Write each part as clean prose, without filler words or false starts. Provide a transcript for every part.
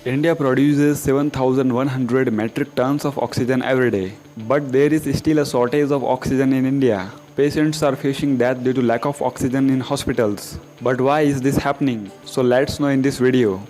India produces 7,100 metric tons of oxygen every day, but there is still a shortage of oxygen in India. Patients are facing death due to lack of oxygen in hospitals. But why is this happening? So let's know in this video.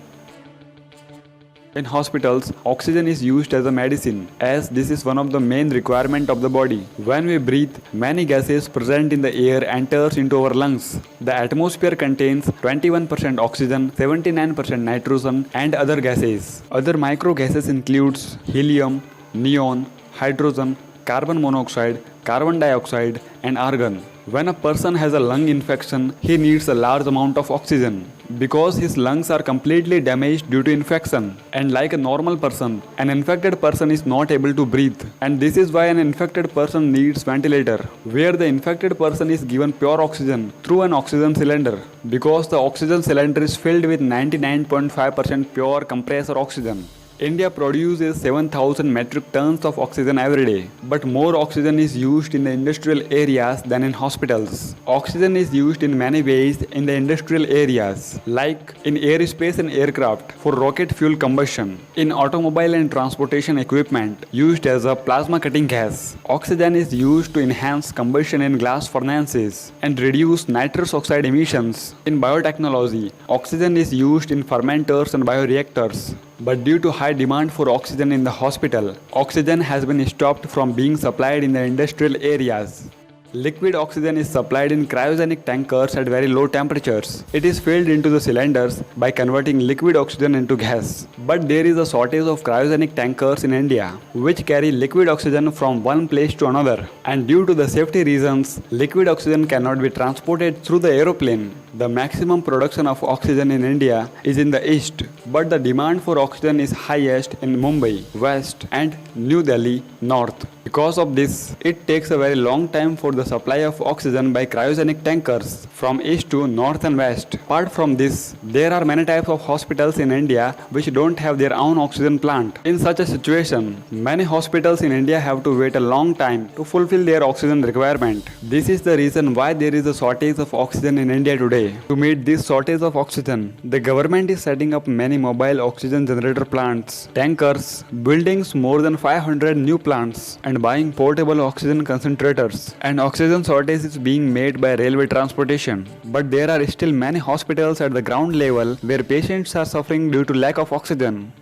In hospitals, oxygen is used as a medicine as this is one of the main requirements of the body. When we breathe, many gases present in the air enters into our lungs. The atmosphere contains 21% oxygen, 79% nitrogen and other gases. Other micro gases includes helium, neon, hydrogen, carbon monoxide, carbon dioxide and argon. When a person has a lung infection, he needs a large amount of oxygen because his lungs are completely damaged due to infection. And like a normal person, an infected person is not able to breathe. And this is why an infected person needs ventilator, where the infected person is given pure oxygen through an oxygen cylinder because the oxygen cylinder is filled with 99.5% pure compressor oxygen. India produces 7,000 metric tons of oxygen every day, but more oxygen is used in the industrial areas than in hospitals. Oxygen is used in many ways in the industrial areas, like in aerospace and aircraft for rocket fuel combustion, in automobile and transportation equipment used as a plasma cutting gas. Oxygen is used to enhance combustion in glass furnaces and reduce nitrous oxide emissions. In biotechnology, oxygen is used in fermenters and bioreactors. But due to high demand for oxygen in the hospital, oxygen has been stopped from being supplied in the industrial areas. Liquid oxygen is supplied in cryogenic tankers at very low temperatures. It is filled into the cylinders by converting liquid oxygen into gas. But there is a shortage of cryogenic tankers in India, which carry liquid oxygen from one place to another. And due to the safety reasons, liquid oxygen cannot be transported through the aeroplane. The maximum production of oxygen in India is in the east, but the demand for oxygen is highest in Mumbai, west and New Delhi, north. Because of this, it takes a very long time for the supply of oxygen by cryogenic tankers from east to north and west. Apart from this, there are many types of hospitals in India which don't have their own oxygen plant. In such a situation, many hospitals in India have to wait a long time to fulfill their oxygen requirement. This is the reason why there is a shortage of oxygen in India today. To meet this shortage of oxygen, the government is setting up many mobile oxygen generator plants, tankers, buildings more than 500 new plants, and buying portable oxygen concentrators. And oxygen shortage is being made by railway transportation. But there are still many hospitals at the ground level where patients are suffering due to lack of oxygen.